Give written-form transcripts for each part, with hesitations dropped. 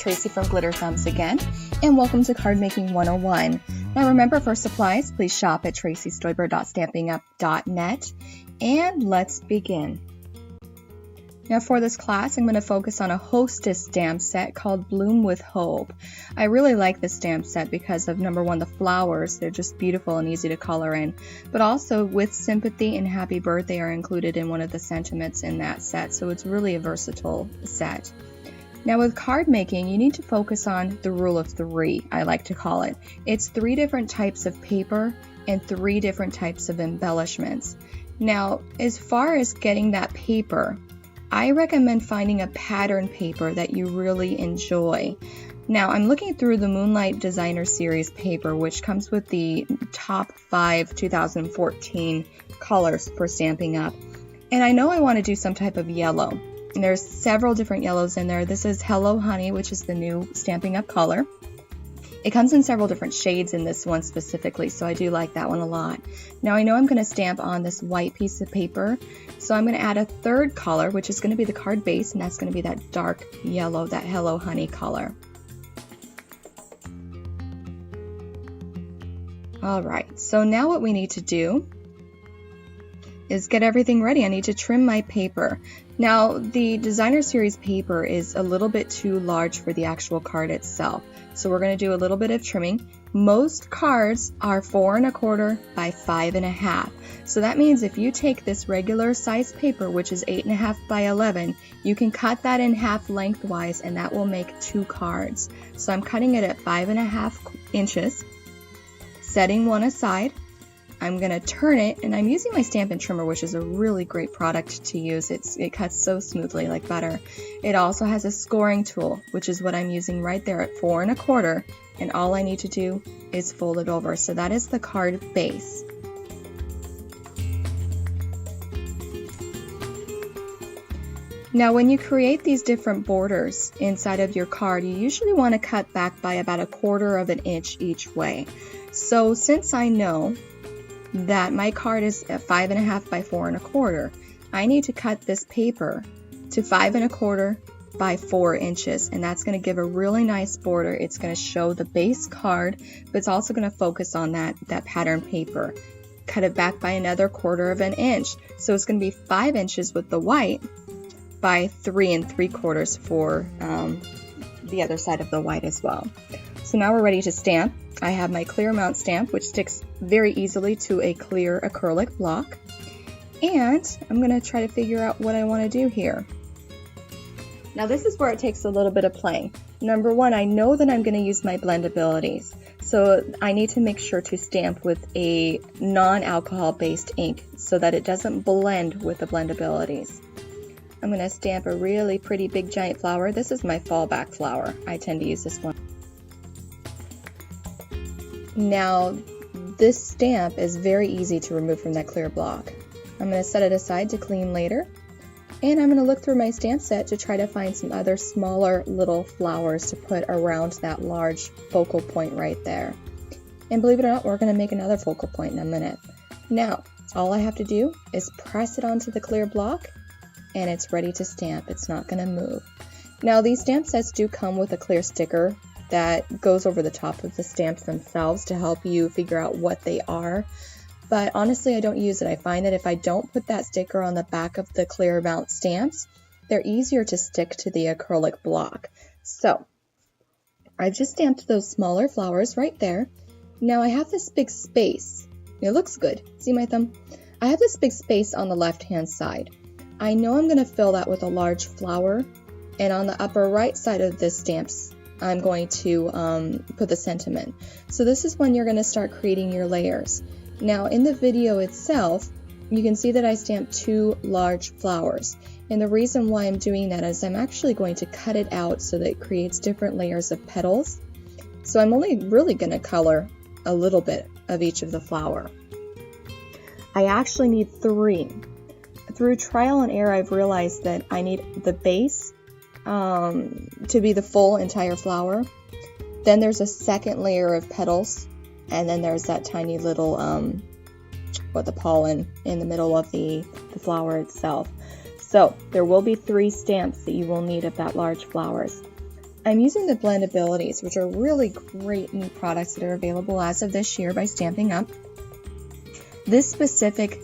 Tracy from Glitter Thumbs again, and welcome to Card Making 101. Now remember, for supplies, please shop at tracystoiber.stampinup.net, and let's begin. Now for this class, I'm going to focus on a Hostess stamp set called Bloom with Hope. I really like this stamp set because of, number one, the flowers. They're just beautiful and easy to color in. But also, with sympathy and happy birthday are included in one of the sentiments in that set, so it's really a versatile set. Now with card making, you need to focus on the rule of three, I like to call it. It's 3 different types of paper and 3 different types of embellishments. Now, as far as getting that paper, I recommend finding a pattern paper that you really enjoy. Now, I'm looking through the Moonlight Designer Series paper, which comes with the top 5 2014 colors for Stampin' Up. And I know I want to do some type of yellow. And there's several different yellows in there. This is Hello Honey, which is the new Stampin' Up color. It comes in several different shades in this one specifically, so I do like that one a lot. Now I know I'm going to stamp on this white piece of paper, so I'm going to add a 3rd color, which is going to be the card base, and that's going to be that dark yellow, that Hello Honey color. Alright, so now what we need to do is get everything ready. I need to trim my paper. Now, the Designer Series paper is a little bit too large for the actual card itself, so we're going to do a little bit of trimming. Most cards are 4 1/4 by 5 1/2. So that means if you take this regular size paper, which is 8 1/2 by 11, you can cut that in half lengthwise, and that will make 2 cards. So I'm cutting it at 5 1/2 inches, setting one aside. I'm going to turn it, and I'm using my Stampin Trimmer, which is a really great product to use. It cuts so smoothly like butter. It also has a scoring tool, which is what I'm using right there at 4 1/4, and all I need to do is fold it over. So that is the card base. Now when you create these different borders inside of your card, you usually want to cut back by about 1/4 of an inch each way. So since I know that my card is at 5 1/2 by 4 1/4, I need to cut this paper to 5 1/4 by 4 inches, and that's going to give a really nice border. It's going to show the base card, but it's also going to focus on that pattern paper. Cut it back by another 1/4 of an inch, so it's going to be 5 inches with the white by 3 3/4 for the other side of the white as well. So now we're ready to stamp. I have my clear mount stamp, which sticks very easily to a clear acrylic block. And I'm going to try to figure out what I want to do here. Now this is where it takes a little bit of playing. Number one, I know that I'm going to use my blendabilities. So I need to make sure to stamp with a non-alcohol based ink so that it doesn't blend with the blendabilities. I'm going to stamp a really pretty big giant flower. This is my fallback flower. I tend to use this one. Now, this stamp is very easy to remove from that clear block. I'm going to set it aside to clean later, and I'm going to look through my stamp set to try to find some other smaller little flowers to put around that large focal point right there. And believe it or not, we're going to make another focal point in a minute. Now, all I have to do is press it onto the clear block, and it's ready to stamp. It's not going to move. Now, these stamp sets do come with a clear sticker that goes over the top of the stamps themselves to help you figure out what they are. But honestly, I don't use it. I find that if I don't put that sticker on the back of the clear mount stamps, they're easier to stick to the acrylic block. So I've just stamped those smaller flowers right there. Now I have this big space. It looks good. See my thumb? I have this big space on the left-hand side. I know I'm going to fill that with a large flower, and on the upper right side of the stamps, I'm going to put the sentiment. So this is when you're going to start creating your layers. Now in the video itself, you can see that I stamped 2 large flowers. And the reason why I'm doing that is I'm actually going to cut it out so that it creates different layers of petals. So I'm only really going to color a little bit of each of the flower. I actually need 3. Through trial and error, I've realized that I need the base to be the full entire flower. Then there's a second layer of petals, and then there's that tiny little the pollen in the middle of the flower itself. So there will be 3 stamps that you will need of that large flowers. I'm using the Blendabilities, which are really great new products that are available as of this year by Stampin' Up. This specific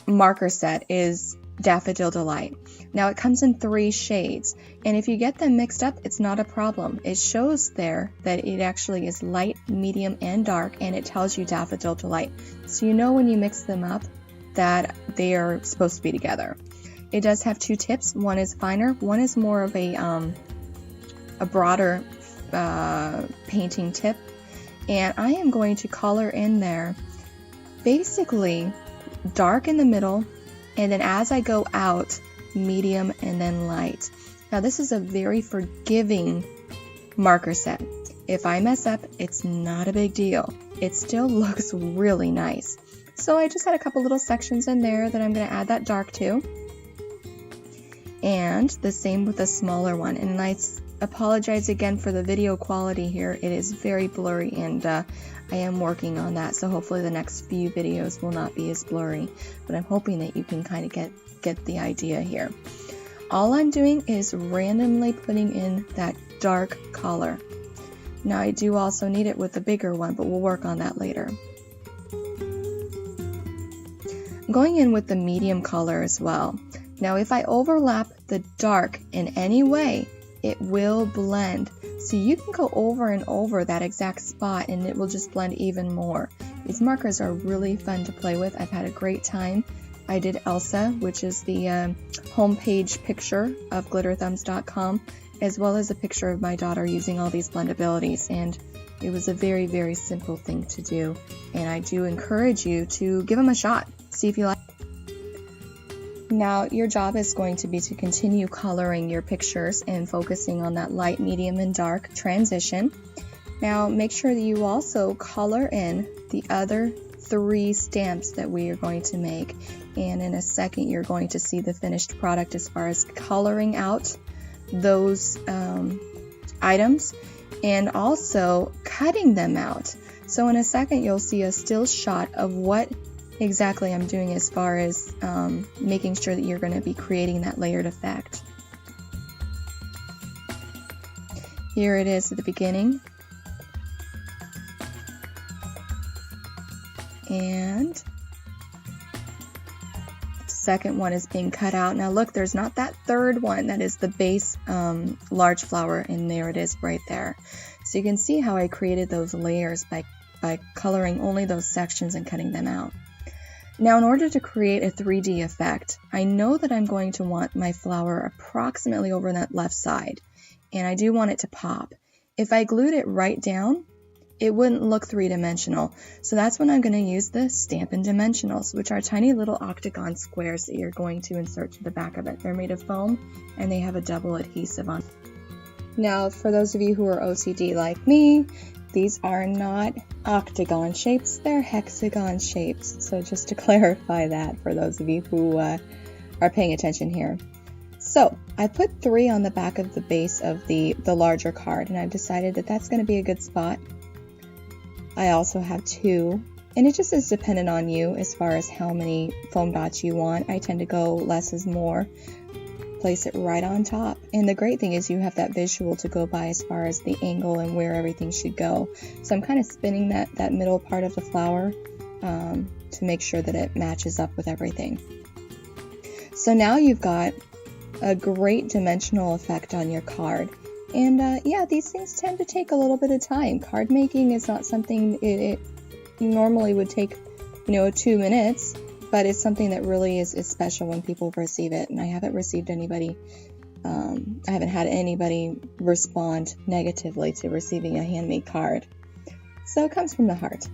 marker set is Daffodil Delight. Now it comes in 3 shades, and if you get them mixed up, it's not a problem. It shows there that it actually is light, medium, and dark, and it tells you Daffodil Delight. So you know when you mix them up that they are supposed to be together. It does have 2 tips. One is finer, one is more of a broader painting tip, and I am going to color in there basically dark in the middle, and then as I go out, medium and then light. Now this is a very forgiving marker set. If I mess up, it's not a big deal. It still looks really nice. So I just had a couple little sections in there that I'm going to add that dark to, and the same with the smaller one. And I apologize again for the video quality here. It is very blurry, and I am working on that, so hopefully the next few videos will not be as blurry, but I'm hoping that you can kind of get the idea here. All I'm doing is randomly putting in that dark color. Now I do also need it with the bigger one, but we'll work on that later. I'm going in with the medium color as well. Now if I overlap the dark in any way, it will blend. So you can go over and over that exact spot and it will just blend even more. These markers are really fun to play with. I've had a great time. I did Elsa, which is the homepage picture of glitterthumbs.com, as well as a picture of my daughter using all these blendabilities, and it was a very, very simple thing to do, and I do encourage you to give them a shot. See if you like. Now your job is going to be to continue coloring your pictures and focusing on that light, medium, and dark transition. Now make sure that you also color in the other 3 stamps that we are going to make, and in a second you're going to see the finished product as far as coloring out those items and also cutting them out. So in a second you'll see a still shot of what exactly I'm doing as far as making sure that you're going to be creating that layered effect. Here it is at the beginning, and the second one is being cut out. Now look, there's not that third one that is the base large flower, and there it is right there. So you can see how I created those layers by coloring only those sections and cutting them out. Now in order to create a 3D effect, I know that I'm going to want my flower approximately over that left side, and I do want it to pop. If I glued it right down, it wouldn't look 3-dimensional. So that's when I'm going to use the Stampin Dimensionals, which are tiny little octagon squares that you're going to insert to the back of it. They're made of foam and they have a double adhesive on. Now for those of you who are OCD like me, these are not octagon shapes, they're hexagon shapes. So just to clarify that for those of you who are paying attention here. So I put 3 on the back of the base of the larger card, and I've decided that that's going to be a good spot. I also have 2, and it just is dependent on you as far as how many foam dots you want. I tend to go less is more. Place it right on top, and the great thing is you have that visual to go by as far as the angle and where everything should go. So I'm kind of spinning that middle part of the flower to make sure that it matches up with everything. So now you've got a great dimensional effect on your card. And yeah, these things tend to take a little bit of time. Card making is not something it normally would take, 2 minutes. But it's something that really is special when people receive it. And I haven't received anybody, I haven't had anybody respond negatively to receiving a handmade card. So it comes from the heart.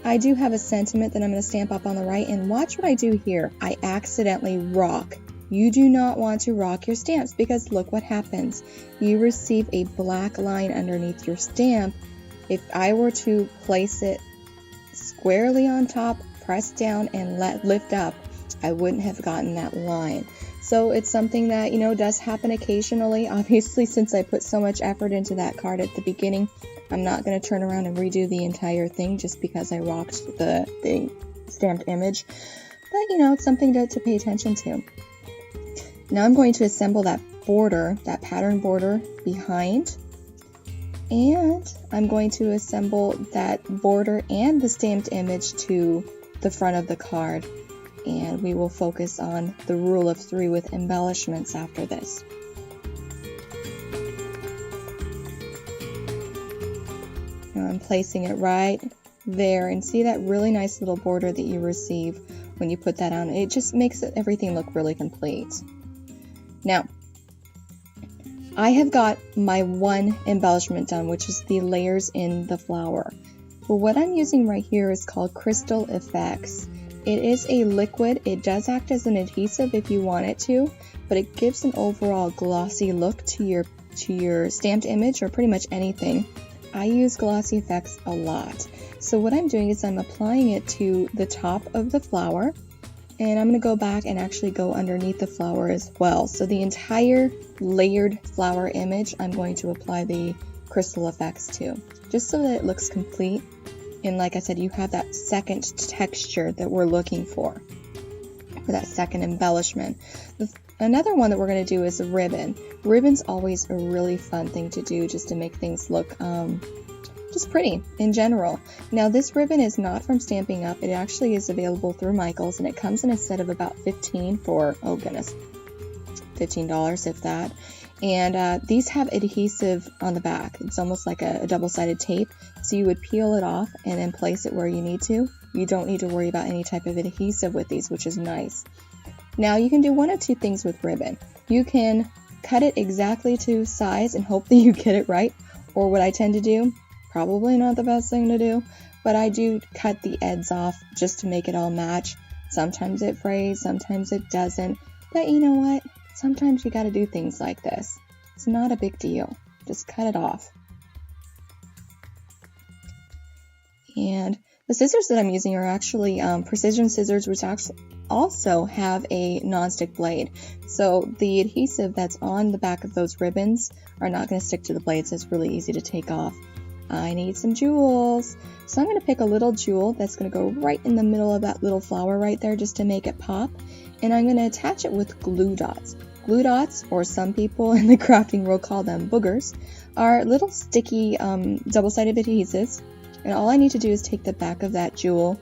I do have a sentiment that I'm going to stamp up on the right, and watch what I do here. I accidentally rock. You do not want to rock your stamps, because look what happens. You receive a black line underneath your stamp. If I were to place it squarely on top, press down and lift up, I wouldn't have gotten that line. So it's something that, does happen occasionally. Obviously, since I put so much effort into that card at the beginning, I'm not going to turn around and redo the entire thing just because I rocked the stamped image. But, it's something to pay attention to. Now I'm going to assemble that border, that pattern border behind. And I'm going to assemble that border and the stamped image to the front of the card. And we will focus on the rule of 3 with embellishments after this. Now I'm placing it right there, and see that really nice little border that you receive when you put that on. It just makes everything look really complete. Now, I have got my one embellishment done, which is the layers in the flower. But what I'm using right here is called Crystal Effects. It is a liquid. It does act as an adhesive if you want it to, but it gives an overall glossy look to your stamped image or pretty much anything. I use glossy effects a lot. So what I'm doing is I'm applying it to the top of the flower, and I'm going to go back and actually go underneath the flower as well. So the entire layered flower image I'm going to apply the crystal effects to, just so that it looks complete. And like I said, you have that second texture that we're looking for that second embellishment. Another one that we're going to do is a ribbon. Ribbon's always a really fun thing to do, just to make things look just pretty in general. Now this ribbon is not from Stampin' Up. It actually is available through Michaels, and it comes in a set of about 15 for, oh goodness, $15 if that. And these have adhesive on the back. It's almost like a double-sided tape. So you would peel it off and then place it where you need to. You don't need to worry about any type of adhesive with these, which is nice. Now you can do one of two things with ribbon. You can cut it exactly to size and hope that you get it right. Or what I tend to do, probably not the best thing to do, but I do cut the ends off just to make it all match. Sometimes it frays, sometimes it doesn't. But you know what? Sometimes you gotta do things like this. It's not a big deal. Just cut it off. And the scissors that I'm using are actually precision scissors, which actually also have a non-stick blade. So the adhesive that's on the back of those ribbons are not going to stick to the blade, so it's really easy to take off. I need some jewels. So I'm going to pick a little jewel that's going to go right in the middle of that little flower right there just to make it pop. And I'm going to attach it with glue dots. Glue dots, or some people in the crafting world call them boogers, are little sticky double-sided adhesives. And all I need to do is take the back of that jewel,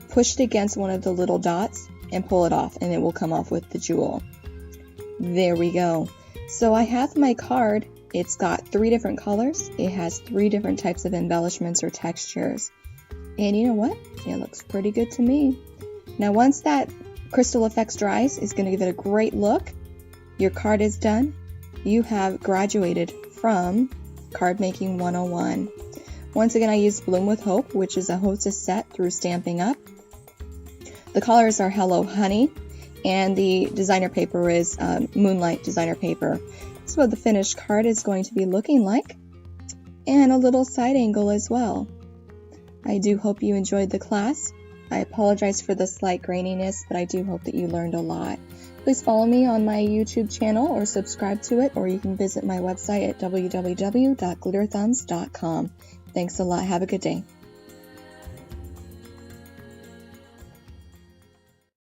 push it against one of the little dots, and pull it off, and it will come off with the jewel. There we go. So I have my card. It's got 3 different colors. It has 3 different types of embellishments or textures. And you know what? It looks pretty good to me. Now once that crystal effects dries, it's going to give it a great look. Your card is done. You have graduated from Card Making 101. Once again, I used Bloom with Hope, which is a hostess set through Stampin' Up. The colors are Hello Honey, and the designer paper is Moonlight designer paper. That's what the finished card is going to be looking like, and a little side angle as well. I do hope you enjoyed the class. I apologize for the slight graininess, but I do hope that you learned a lot. Please follow me on my YouTube channel or subscribe to it, or you can visit my website at www.glitterthumbs.com. Thanks a lot. Have a good day.